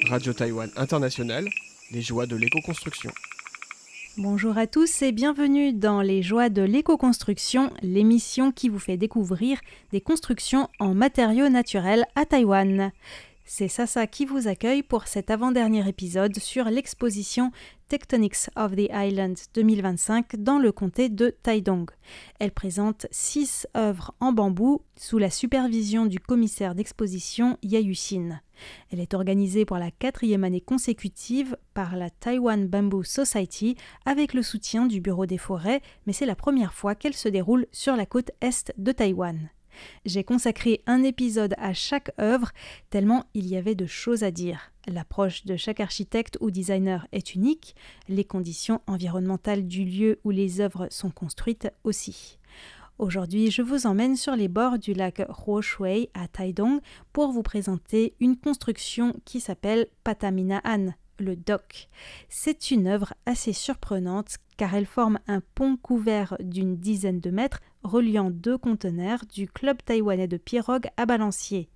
Radio Taïwan International, les joies de l'éco-construction. Bonjour à tous et bienvenue dans Les joies de l'éco-construction, l'émission qui vous fait découvrir des constructions en matériaux naturels à Taïwan. C'est Sasa qui vous accueille pour cet avant-dernier épisode sur l'exposition Tectonics of the Island 2025 dans le comté de Taidong. Elle présente 6 œuvres en bambou sous la supervision du commissaire d'exposition Yayu-Sin. Elle est organisée pour la 4e année consécutive par la Taiwan Bamboo Society avec le soutien du Bureau des forêts, mais c'est la première fois qu'elle se déroule sur la côte est de Taïwan. J'ai consacré un épisode à chaque œuvre, tellement il y avait de choses à dire. L'approche de chaque architecte ou designer est unique, les conditions environnementales du lieu où les œuvres sont construites aussi. Aujourd'hui, je vous emmène sur les bords du lac Huoshui à Taidong pour vous présenter une construction qui s'appelle Pataminaan, le dock. C'est une œuvre assez surprenante car elle forme un pont couvert d'une dizaine de mètres reliant 2 conteneurs du club taïwanais de pirogues à balancier.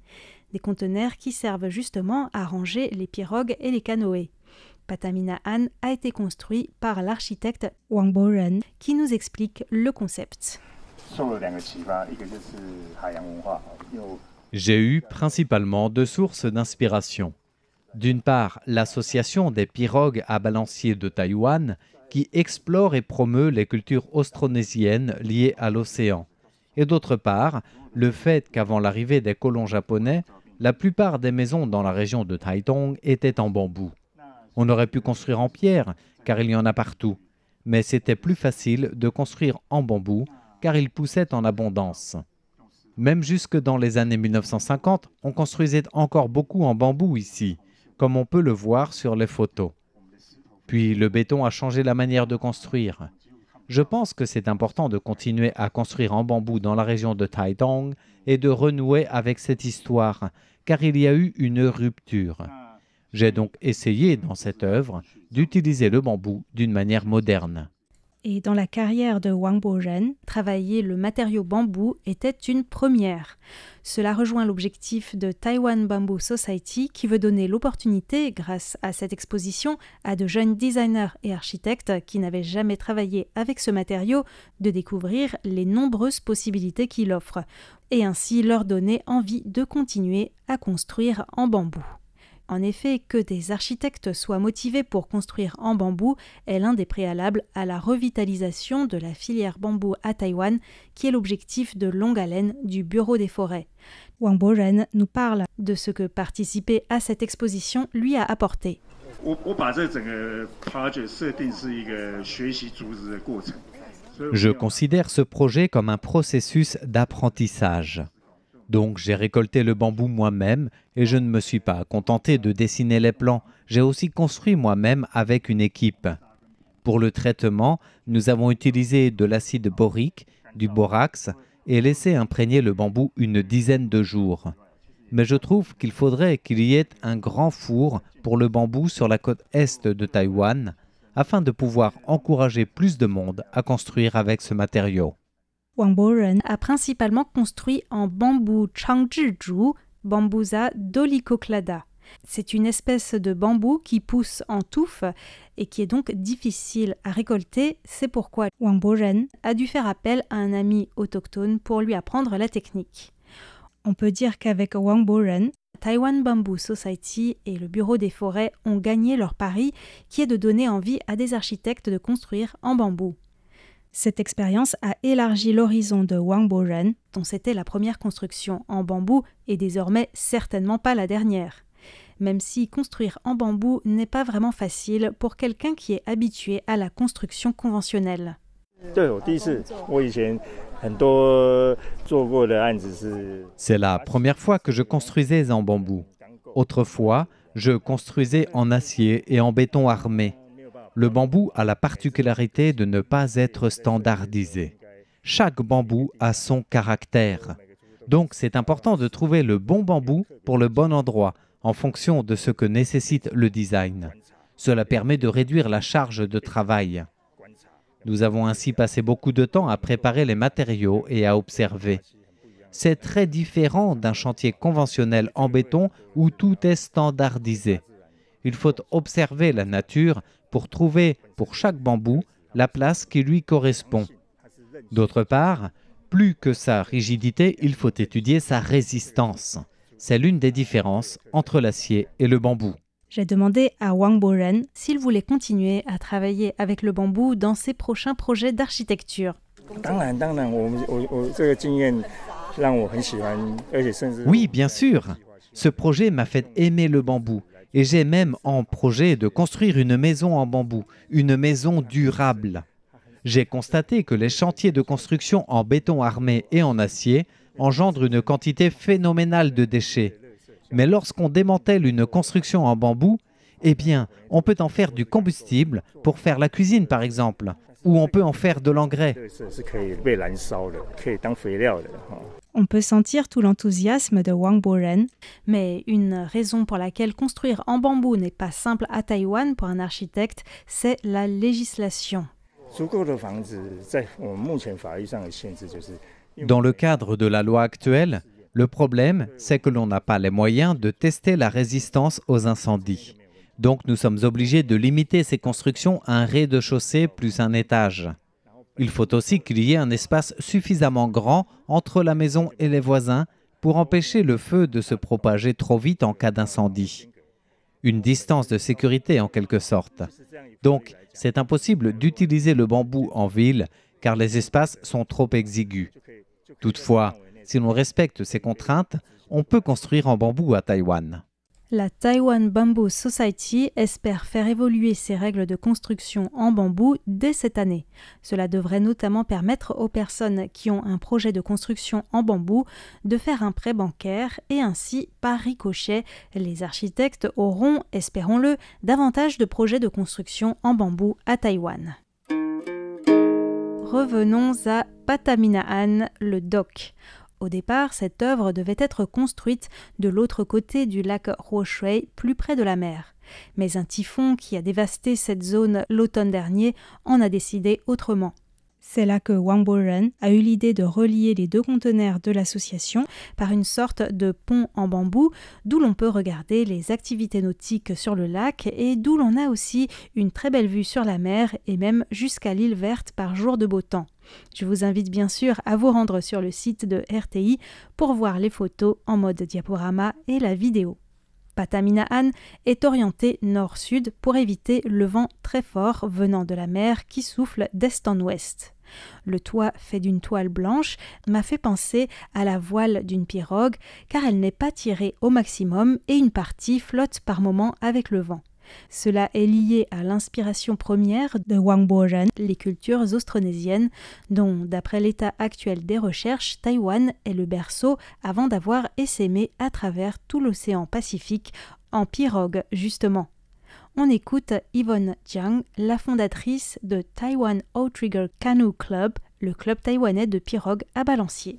Des conteneurs qui servent justement à ranger les pirogues et les canoës. Pataminaan a été construit par l'architecte Wang Boren qui nous explique le concept. J'ai eu principalement 2 sources d'inspiration. D'une part, l'association des pirogues à balancier de Taïwan qui explore et promeut les cultures austronésiennes liées à l'océan. Et d'autre part, le fait qu'avant l'arrivée des colons japonais, la plupart des maisons dans la région de Taitung étaient en bambou. On aurait pu construire en pierre, car il y en a partout, mais c'était plus facile de construire en bambou, car il poussait en abondance. Même jusque dans les années 1950, on construisait encore beaucoup en bambou ici, comme on peut le voir sur les photos. Puis le béton a changé la manière de construire. Je pense que c'est important de continuer à construire en bambou dans la région de Taitung et de renouer avec cette histoire, car il y a eu une rupture. J'ai donc essayé dans cette œuvre d'utiliser le bambou d'une manière moderne. Et dans la carrière de Wang Boren, travailler le matériau bambou était une première. Cela rejoint l'objectif de Taiwan Bamboo Society qui veut donner l'opportunité, grâce à cette exposition, à de jeunes designers et architectes qui n'avaient jamais travaillé avec ce matériau de découvrir les nombreuses possibilités qu'il offre et ainsi leur donner envie de continuer à construire en bambou. En effet, que des architectes soient motivés pour construire en bambou est l'un des préalables à la revitalisation de la filière bambou à Taïwan, qui est l'objectif de longue haleine du Bureau des forêts. Wang Boren nous parle de ce que participer à cette exposition lui a apporté. Je considère ce projet comme un processus d'apprentissage. Donc j'ai récolté le bambou moi-même et je ne me suis pas contenté de dessiner les plans. J'ai aussi construit moi-même avec une équipe. Pour le traitement, nous avons utilisé de l'acide borique, du borax et laissé imprégner le bambou une dizaine de jours. Mais je trouve qu'il faudrait qu'il y ait un grand four pour le bambou sur la côte est de Taïwan afin de pouvoir encourager plus de monde à construire avec ce matériau. Wang Boren a principalement construit en bambou Changzhizhu, Bambusa dolichoclada. C'est une espèce de bambou qui pousse en touffe et qui est donc difficile à récolter. C'est pourquoi Wang Boren a dû faire appel à un ami autochtone pour lui apprendre la technique. On peut dire qu'avec Wang Boren, Taiwan Bamboo Society et le Bureau des forêts ont gagné leur pari qui est de donner envie à des architectes de construire en bambou. Cette expérience a élargi l'horizon de Wang Boren, dont c'était la première construction en bambou et désormais certainement pas la dernière. Même si construire en bambou n'est pas vraiment facile pour quelqu'un qui est habitué à la construction conventionnelle. C'est la première fois que je construisais en bambou. Autrefois, je construisais en acier et en béton armé. Le bambou a la particularité de ne pas être standardisé. Chaque bambou a son caractère. Donc c'est important de trouver le bon bambou pour le bon endroit, en fonction de ce que nécessite le design. Cela permet de réduire la charge de travail. Nous avons ainsi passé beaucoup de temps à préparer les matériaux et à observer. C'est très différent d'un chantier conventionnel en béton où tout est standardisé. Il faut observer la nature pour trouver pour chaque bambou la place qui lui correspond. D'autre part, plus que sa rigidité, il faut étudier sa résistance. C'est l'une des différences entre l'acier et le bambou. J'ai demandé à Wang Boren s'il voulait continuer à travailler avec le bambou dans ses prochains projets d'architecture. Oui, bien sûr. Ce projet m'a fait aimer le bambou. Et j'ai même en projet de construire une maison en bambou, une maison durable. J'ai constaté que les chantiers de construction en béton armé et en acier engendrent une quantité phénoménale de déchets. Mais lorsqu'on démantèle une construction en bambou, eh bien, on peut en faire du combustible pour faire la cuisine, par exemple, ou on peut en faire de l'engrais. On peut sentir tout l'enthousiasme de Wang Boren, mais une raison pour laquelle construire en bambou n'est pas simple à Taïwan pour un architecte, c'est la législation. Dans le cadre de la loi actuelle, le problème, c'est que l'on n'a pas les moyens de tester la résistance aux incendies. Donc nous sommes obligés de limiter ces constructions à un rez-de-chaussée plus un étage. Il faut aussi qu'il y ait un espace suffisamment grand entre la maison et les voisins pour empêcher le feu de se propager trop vite en cas d'incendie. Une distance de sécurité en quelque sorte. Donc, c'est impossible d'utiliser le bambou en ville car les espaces sont trop exigus. Toutefois, si l'on respecte ces contraintes, on peut construire en bambou à Taïwan. La Taiwan Bamboo Society espère faire évoluer ses règles de construction en bambou dès cette année. Cela devrait notamment permettre aux personnes qui ont un projet de construction en bambou de faire un prêt bancaire et ainsi, par ricochet, les architectes auront, espérons-le, davantage de projets de construction en bambou à Taïwan. Revenons à Pataminaan, le dock. Au départ, cette œuvre devait être construite de l'autre côté du lac Huoshui, plus près de la mer. Mais un typhon qui a dévasté cette zone l'automne dernier en a décidé autrement. C'est là que Wang Boren a eu l'idée de relier les deux conteneurs de l'association par une sorte de pont en bambou, d'où l'on peut regarder les activités nautiques sur le lac et d'où l'on a aussi une très belle vue sur la mer et même jusqu'à l'île verte par jour de beau temps. Je vous invite bien sûr à vous rendre sur le site de RTI pour voir les photos en mode diaporama et la vidéo. Pataminaan est orienté nord-sud pour éviter le vent très fort venant de la mer qui souffle d'est en ouest. Le toit fait d'une toile blanche m'a fait penser à la voile d'une pirogue car elle n'est pas tirée au maximum et une partie flotte par moments avec le vent. Cela est lié à l'inspiration première de Wang Boren, les cultures austronésiennes, dont, d'après l'état actuel des recherches, Taïwan est le berceau avant d'avoir essaimé à travers tout l'océan Pacifique, en pirogue justement. On écoute Yvonne Jiang, la fondatrice de Taiwan Outrigger Canoe Club, le club taïwanais de pirogues à balancier.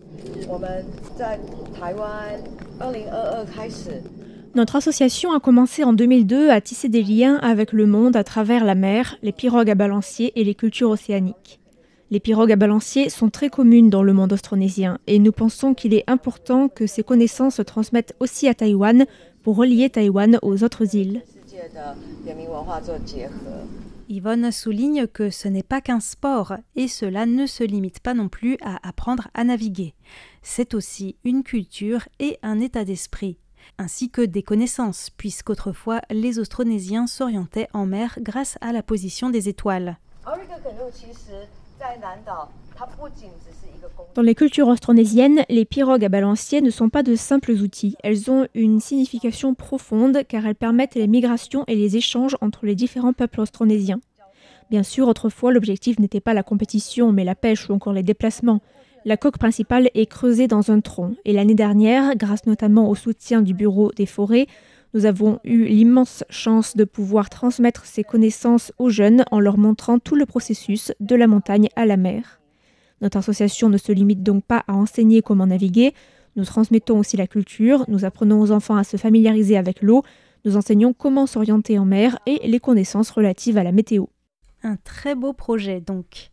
Notre association a commencé en 2002 à tisser des liens avec le monde à travers la mer, les pirogues à balancier et les cultures océaniques. Les pirogues à balancier sont très communes dans le monde austronésien et nous pensons qu'il est important que ces connaissances se transmettent aussi à Taïwan pour relier Taïwan aux autres îles. Yvonne souligne que ce n'est pas qu'un sport et cela ne se limite pas non plus à apprendre à naviguer. C'est aussi une culture et un état d'esprit, ainsi que des connaissances, puisqu'autrefois les Austronésiens s'orientaient en mer grâce à la position des étoiles. Dans les cultures austronésiennes, les pirogues à balancier ne sont pas de simples outils. Elles ont une signification profonde car elles permettent les migrations et les échanges entre les différents peuples austronésiens. Bien sûr, autrefois, l'objectif n'était pas la compétition, mais la pêche ou encore les déplacements. La coque principale est creusée dans un tronc et l'année dernière, grâce notamment au soutien du Bureau des forêts, nous avons eu l'immense chance de pouvoir transmettre ces connaissances aux jeunes en leur montrant tout le processus de la montagne à la mer. Notre association ne se limite donc pas à enseigner comment naviguer, nous transmettons aussi la culture, nous apprenons aux enfants à se familiariser avec l'eau, nous enseignons comment s'orienter en mer et les connaissances relatives à la météo. Un très beau projet donc.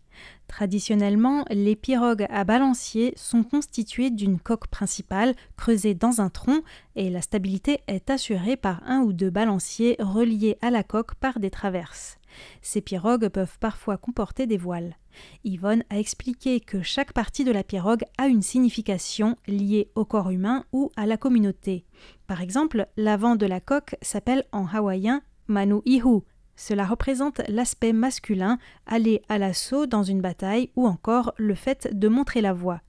Traditionnellement, les pirogues à balancier sont constituées d'une coque principale creusée dans un tronc et la stabilité est assurée par un ou deux balanciers reliés à la coque par des traverses. Ces pirogues peuvent parfois comporter des voiles. Yvonne a expliqué que chaque partie de la pirogue a une signification liée au corps humain ou à la communauté. Par exemple, l'avant de la coque s'appelle en hawaïen Manu Ihu. Cela représente l'aspect masculin, aller à l'assaut dans une bataille ou encore le fait de montrer la voie.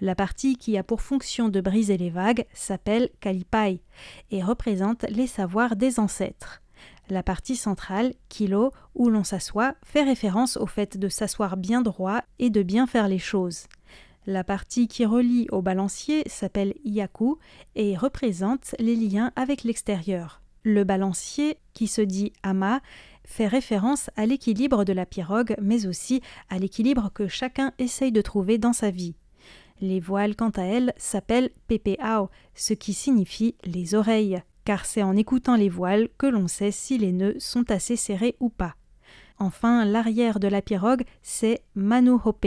La partie qui a pour fonction de briser les vagues s'appelle Kalipai et représente les savoirs des ancêtres. La partie centrale, Kilo, où l'on s'assoit, fait référence au fait de s'asseoir bien droit et de bien faire les choses. La partie qui relie au balancier s'appelle Yaku et représente les liens avec l'extérieur. Le balancier, qui se dit ama, fait référence à l'équilibre de la pirogue, mais aussi à l'équilibre que chacun essaye de trouver dans sa vie. Les voiles, quant à elles, s'appellent pepeao, ce qui signifie les oreilles, car c'est en écoutant les voiles que l'on sait si les nœuds sont assez serrés ou pas. Enfin, l'arrière de la pirogue, c'est manu hope,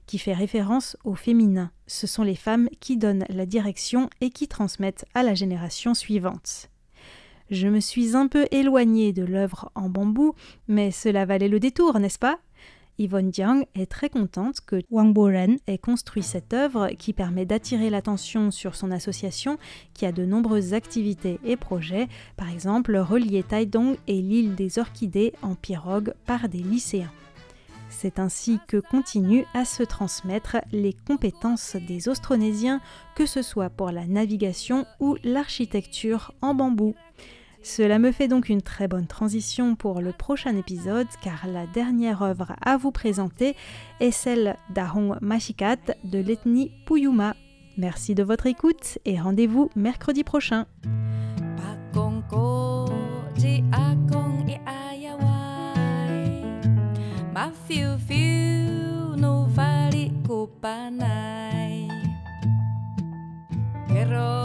qui fait référence au féminin. Ce sont les femmes qui donnent la direction et qui transmettent à la génération suivante. Je me suis un peu éloignée de l'œuvre en bambou, mais cela valait le détour, n'est-ce pas? Yvonne Jiang est très contente que Wang Boren ait construit cette œuvre qui permet d'attirer l'attention sur son association qui a de nombreuses activités et projets, par exemple relier Taidong et l'île des Orchidées en pirogue par des lycéens. C'est ainsi que continuent à se transmettre les compétences des Austronésiens, que ce soit pour la navigation ou l'architecture en bambou. Cela me fait donc une très bonne transition pour le prochain épisode, car la dernière œuvre à vous présenter est celle d'Ahong Mashikat de l'ethnie Puyuma. Merci de votre écoute et rendez-vous mercredi prochain. Pero